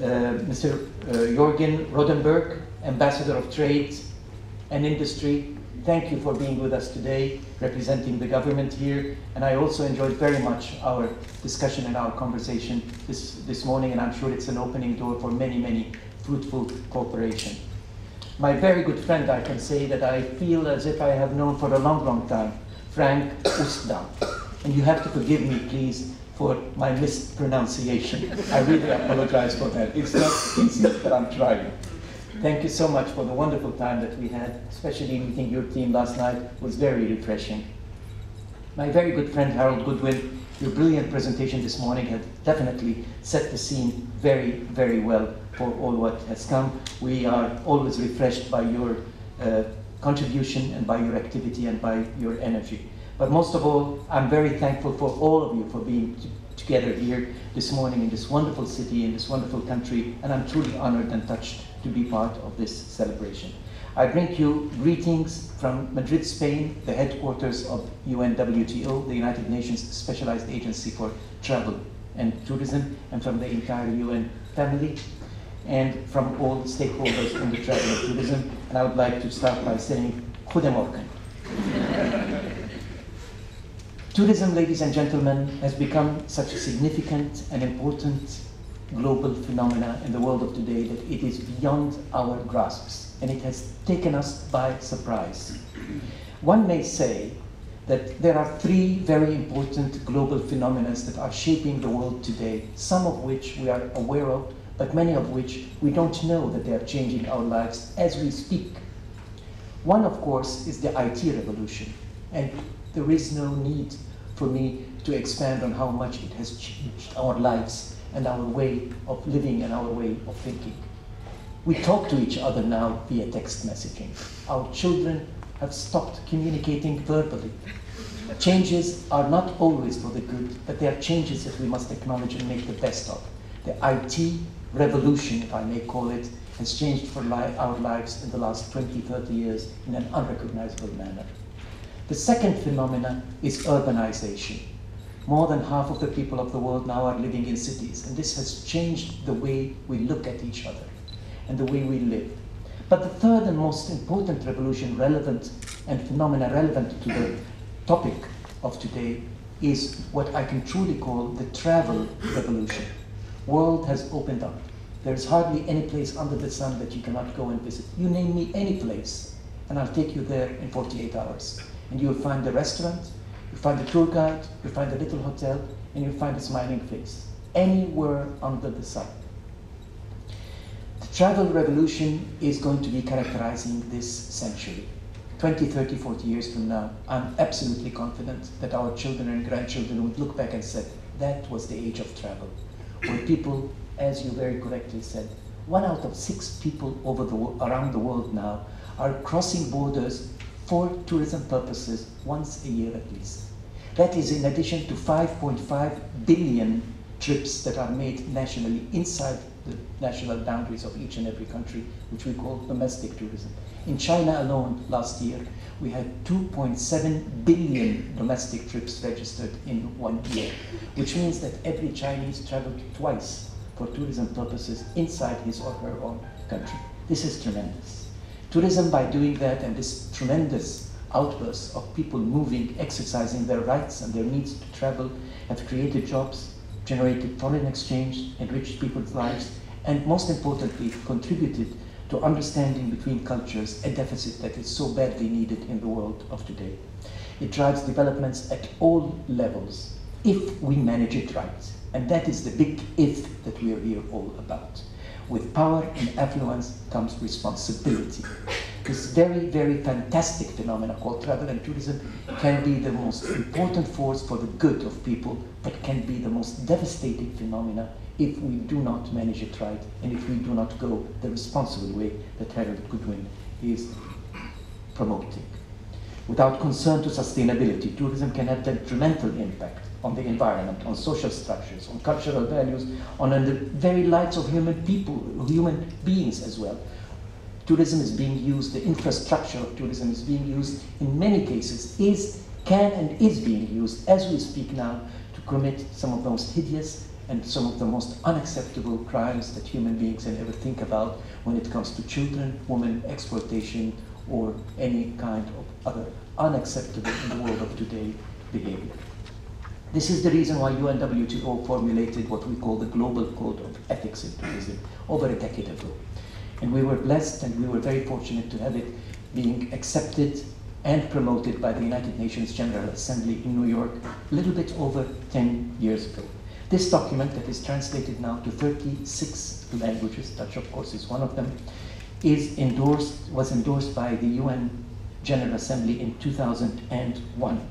Mr. Jorgen Rodenberg, Ambassador of Trade and Industry, thank you for being with us today, representing the government here. And I also enjoyed very much our discussion and our conversation this morning, and I'm sure it's an opening door for many, many fruitful cooperation. My very good friend, I can say that I feel as if I have known for a long, long time, Frank Oostdam. And you have to forgive me, please, for my mispronunciation. I really apologize for that. It's not that I'm trying. Thank you so much for the wonderful time that we had, especially meeting your team last night. It was very refreshing. My very good friend Harold Goodwin, your brilliant presentation this morning had definitely set the scene very, very well for all what has come. We are always refreshed by your contribution and by your activity and by your energy. But most of all, I'm very thankful for all of you for being together here this morning in this wonderful city, in this wonderful country, and I'm truly honored and touched to be part of this celebration. I bring you greetings from Madrid, Spain, the headquarters of UNWTO, the United Nations Specialized Agency for Travel and Tourism, and from the entire UN family, and from all stakeholders in the travel and tourism. And I would like to start by saying, Goedemorgen. Tourism, ladies and gentlemen, has become such a significant and important global phenomena in the world of today that it is beyond our grasps, and it has taken us by surprise. One may say that there are three very important global phenomena that are shaping the world today, some of which we are aware of, but many of which we don't know that they are changing our lives as we speak. One, of course, is the IT revolution, and there is no need for me to expand on how much it has changed our lives and our way of living and our way of thinking. We talk to each other now via text messaging. Our children have stopped communicating verbally. Changes are not always for the good, but they are changes that we must acknowledge and make the best of. The IT revolution, if I may call it, has changed for our lives in the last 20, 30 years in an unrecognizable manner. The second phenomenon is urbanization. More than half of the people of the world now are living in cities, and this has changed the way we look at each other and the way we live. But the third and most important revolution relevant and phenomena relevant to the topic of today is what I can truly call the travel revolution. World has opened up. There is hardly any place under the sun that you cannot go and visit. You name me any place, and I'll take you there in 48 hours. And you'll find a restaurant, you'll find a tour guide, you'll find a little hotel, and you'll find a smiling face. Anywhere under the sun. The travel revolution is going to be characterizing this century. 20, 30, 40 years from now, I'm absolutely confident that our children and grandchildren would look back and say, that was the age of travel. Where people, as you very correctly said, 1 out of 6 people around the world now are crossing borders for tourism purposes once a year at least. That is in addition to 5.5 billion trips that are made nationally inside the national boundaries of each and every country, which we call domestic tourism. In China alone last year, we had 2.7 billion domestic trips registered in 1 year, which means that every Chinese traveled twice for tourism purposes inside his or her own country. This is tremendous. Tourism, by doing that, and this tremendous outburst of people moving, exercising their rights and their needs to travel, have created jobs, generated foreign exchange, enriched people's lives, and most importantly, contributed to understanding between cultures, a deficit that is so badly needed in the world of today. It drives developments at all levels, if we manage it right. And that is the big if that we are here all about. With power and affluence comes responsibility. This very, very fantastic phenomena called travel and tourism can be the most important force for the good of people, but can be the most devastating phenomena if we do not manage it right and if we do not go the responsible way that Harold Goodwin is promoting. Without concern to sustainability, tourism can have detrimental impact on the environment, on social structures, on cultural values, on the very lives of human beings as well. Tourism is being used, the infrastructure of tourism is being used in many cases, can and is being used as we speak now to commit some of the most hideous and some of the most unacceptable crimes that human beings can ever think about when it comes to children, women, exploitation, or any kind of other unacceptable in the world of today behavior. This is the reason why UNWTO formulated what we call the Global Code of Ethics in Tourism over a decade ago. And we were blessed and we were very fortunate to have it being accepted and promoted by the United Nations General Assembly in New York a little bit over 10 years ago. This document, that is translated now to 36 languages, Dutch of course is one of them, was endorsed by the UN General Assembly in 2001.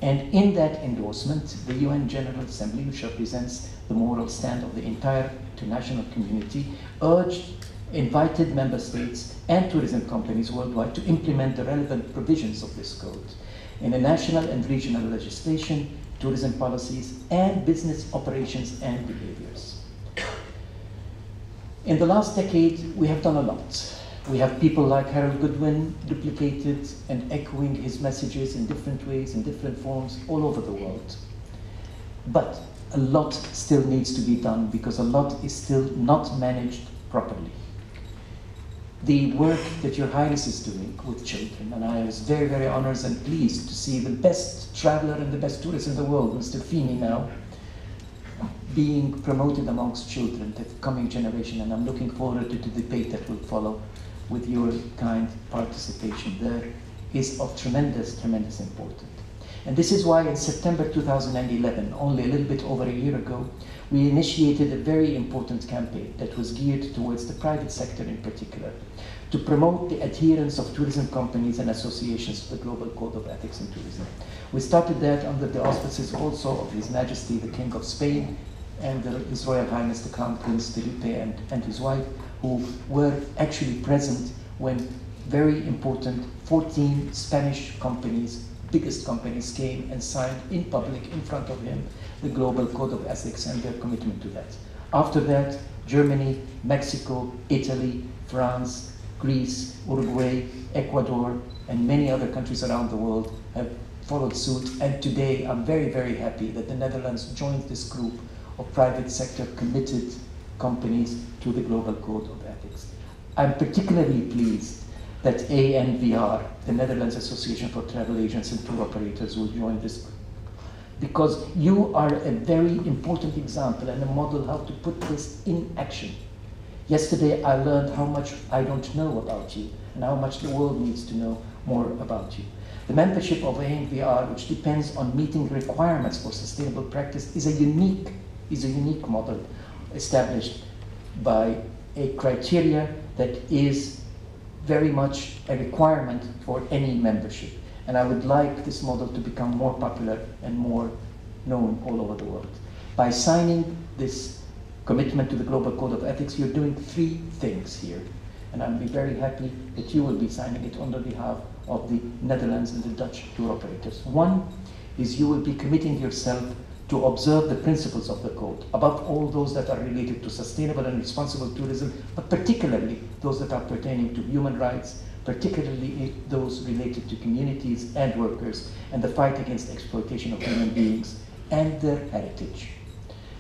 And in that endorsement, the UN General Assembly, which represents the moral stand of the entire international community, invited member states and tourism companies worldwide to implement the relevant provisions of this code in a national and regional legislation, tourism policies, and business operations and behaviors. In the last decade, we have done a lot. We have people like Harold Goodwin duplicated and echoing his messages in different ways, in different forms, all over the world. But a lot still needs to be done because a lot is still not managed properly. The work that Your Highness is doing with children, and I was very, very honored and pleased to see the best traveler and the best tourist in the world, Mr. Feeney now, being promoted amongst children, the coming generation, and I'm looking forward to the debate that will follow with your kind participation there, is of tremendous, tremendous importance. And this is why in September 2011, only a little bit over a year ago, we initiated a very important campaign that was geared towards the private sector in particular, to promote the adherence of tourism companies and associations to the Global Code of Ethics in Tourism. We started that under the auspices also of His Majesty the King of Spain and His Royal Highness the Crown Prince Felipe and his wife, who were actually present when very important 14 Spanish companies, biggest companies, came and signed in public in front of him the Global Code of Ethics and their commitment to that. After that, Germany, Mexico, Italy, France, Greece, Uruguay, Ecuador, and many other countries around the world have followed suit. And today, I'm very, very happy that the Netherlands joined this group of private sector committed companies to the Global Code of Ethics. I'm particularly pleased that ANVR, the Netherlands Association for Travel Agents and Tour Operators, will join this group, because you are a very important example and a model how to put this in action. Yesterday I learned how much I don't know about you and how much the world needs to know more about you. The membership of ANVR, which depends on meeting requirements for sustainable practice, is a unique model established by a criteria that is very much a requirement for any membership. And I would like this model to become more popular and more known all over the world. By signing this commitment to the Global Code of Ethics, you're doing three things here. And I'll be very happy that you will be signing it on the behalf of the Netherlands and the Dutch tour operators. One is you will be committing yourself to observe the principles of the code, above all those that are related to sustainable and responsible tourism, but particularly those that are pertaining to human rights, particularly those related to communities and workers, and the fight against exploitation of human beings and their heritage.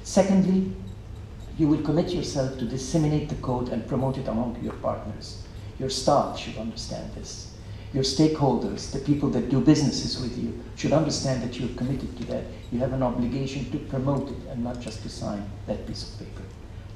Secondly, you will commit yourself to disseminate the code and promote it among your partners. Your staff should understand this. Your stakeholders, the people that do businesses with you, should understand that you're committed to that. You have an obligation to promote it and not just to sign that piece of paper.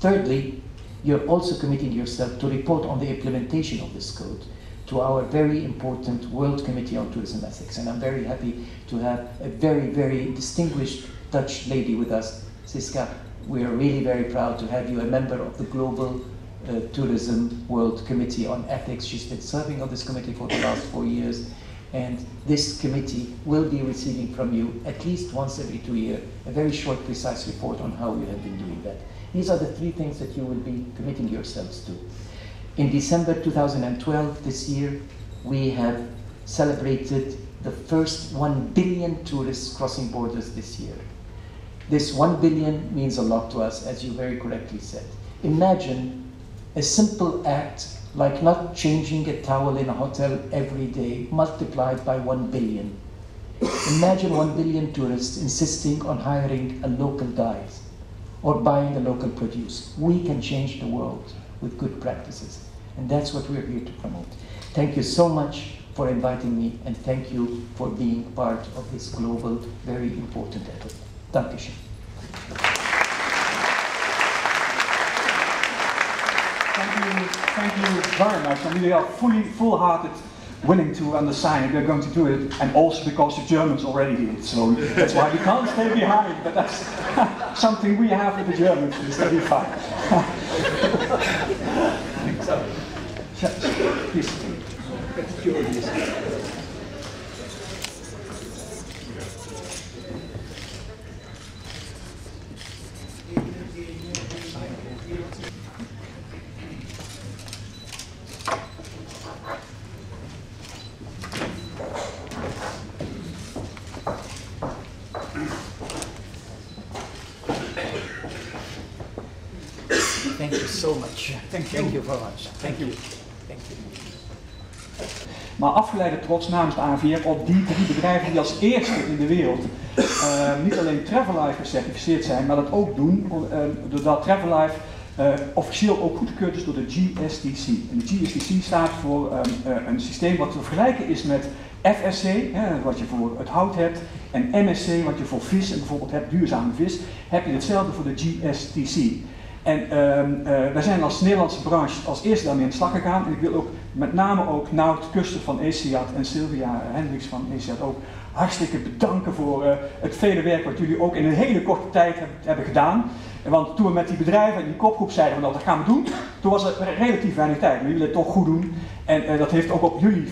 Thirdly, you're also committing yourself to report on the implementation of this code to our very important World Committee on Tourism Ethics. And I'm very happy to have a very, very distinguished Dutch lady with us, Siska. We are really very proud to have you a member of the Global Tourism World Committee on Ethics. She's been serving on this committee for the last 4 years, and this committee will be receiving from you at least once every 2 years a very short, precise report on how you have been doing that. These are the three things that you will be committing yourselves to. In December 2012, this year, we have celebrated the first 1 billion tourists crossing borders this year. This 1 billion means a lot to us, as you very correctly said. Imagine a simple act like not changing a towel in a hotel every day multiplied by 1 billion. Imagine 1 billion tourists insisting on hiring a local guide or buying the local produce. We can change the world with good practices. And that's what we're here to promote. Thank you so much for inviting me, and thank you for being part of this global, very important effort. Danke schön. Thank you very much. And we are full-hearted willing to undersign it. We're going to do it, and also because the Germans already did it. So that's why we can't stay behind. But that's something we have with the Germans, Mr. Rifai. Please. Thank you so much. Thank you very much. Thank you. Thank you. Maar afgeleide trots namens de ANVR op die 3 bedrijven die als eerste in de wereld niet alleen Travel Life gecertificeerd zijn, maar dat ook doen doordat Travel Life officieel ook goedgekeurd is door de GSTC. En de GSTC staat voor een systeem wat te vergelijken is met FSC, wat je voor het hout hebt, en MSC, wat je voor vis en bijvoorbeeld hebt, duurzame vis, heb je hetzelfde voor de GSTC. En wij zijn als Nederlandse branche als eerste daarmee aan de slag gegaan. En ik wil ook met name ook Nout Kuster van ECIAT en Sylvia Hendricks van ECIAT ook hartstikke bedanken voor het vele werk wat jullie ook in een hele korte tijd hebben gedaan. Want toen we met die bedrijven en die kopgroep zeiden van dat gaan we doen, toen was er relatief weinig tijd. Maar jullie willen het toch goed doen. En dat heeft ook op jullie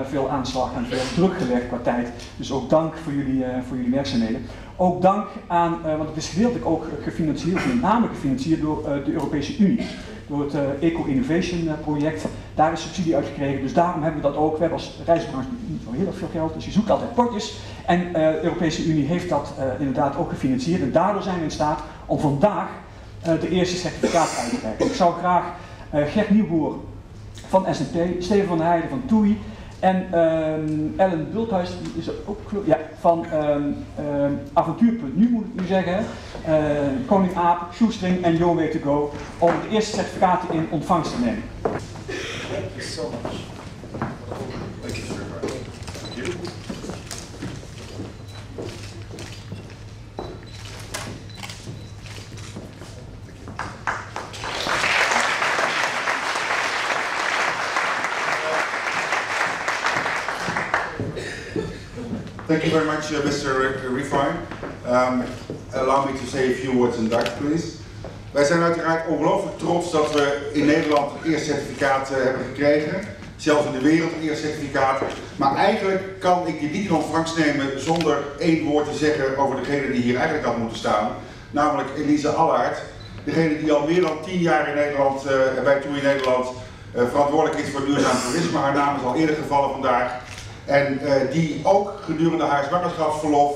veel aanslag en veel druk gelegd qua tijd. Dus ook dank voor jullie werkzaamheden. Ook dank aan, want het is gedeeltelijk ook gefinancierd, met name gefinancierd door de Europese Unie. Door het Eco-Innovation project. Daar is subsidie uitgekregen, dus daarom hebben we dat ook. We hebben als reisbranche niet zo heel erg veel geld, dus je zoekt altijd potjes. En de Europese Unie heeft dat inderdaad ook gefinancierd. En daardoor zijn we in staat om vandaag de eerste certificaten uit te reiken. Ik zou graag Gert Nieuwboer van S&P, Steven van der Heijden van TUI en Ellen Bulthuis, die is er ook van Avontuur.nu moet ik nu zeggen, Koning Aap, Shoestring en Your Way to Go, om de eerste certificaten in ontvangst te nemen. Thank you so much. Thank you, sir. Thank you. Thank you very much, Mr. Rifai. Allow me to say a few words in Dutch, please. Wij zijn uiteraard ongelooflijk trots dat we in Nederland het eerste certificaat hebben gekregen. Zelfs in de wereld het eerste certificaat. Maar eigenlijk kan ik dit niet in ontvangst nemen zonder één woord te zeggen over degene die hier eigenlijk had moeten staan. Namelijk Elise Allaert. Degene die al meer dan 10 jaar in Nederland, bij TUI Nederland, verantwoordelijk is voor duurzaam toerisme. Haar naam is al eerder gevallen vandaag. En die ook gedurende haar zwangerschapsverlof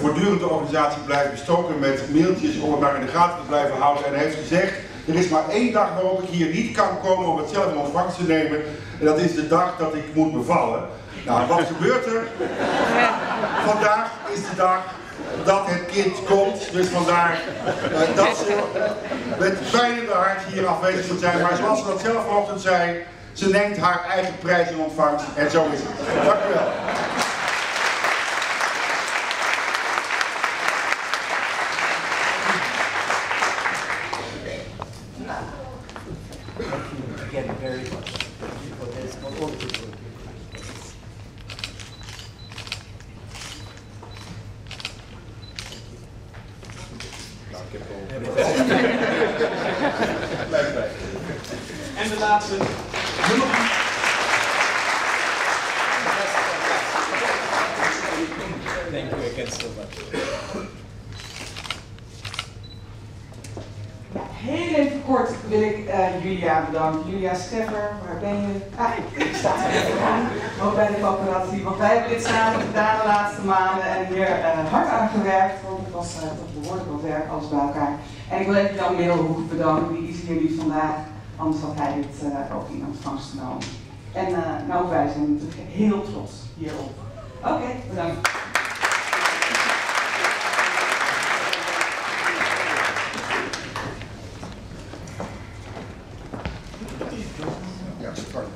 voortdurend de organisatie blijft bestoken met mailtjes om het maar in de gaten te blijven houden. En heeft gezegd, er is maar 1 dag waarop ik hier niet kan komen om het zelf in ontvangst te nemen. En dat is de dag dat ik moet bevallen. Nou, wat gebeurt er? Vandaag is de dag dat het kind komt. Dus vandaar dat ze met pijn in de hart hier afwezig moet zijn. Maar zoals ze dat zelf vanochtend zei, ze neemt haar eigen prijs in ontvangst en zo is het. Dank u wel. Again, very much. Thank you for this, for all of you. En de laatste. Thank you again so much. Heel even kort wil ik Julia bedanken. Julia Scheffer, waar ben je? Ik sta er even aan, ook bij de coöperatie. Want wij hebben dit samen gedaan de laatste maanden en hier hard aan gewerkt. Want het was behoorlijk wat werk, alles bij elkaar. En ik wil even Jan Middelhoek bedanken, die is hier niet vandaag. Anders had hij dit ook in ontvangst genomen. En nou, wij zijn natuurlijk heel trots hierop. Oké, bedankt. Ja, sorry.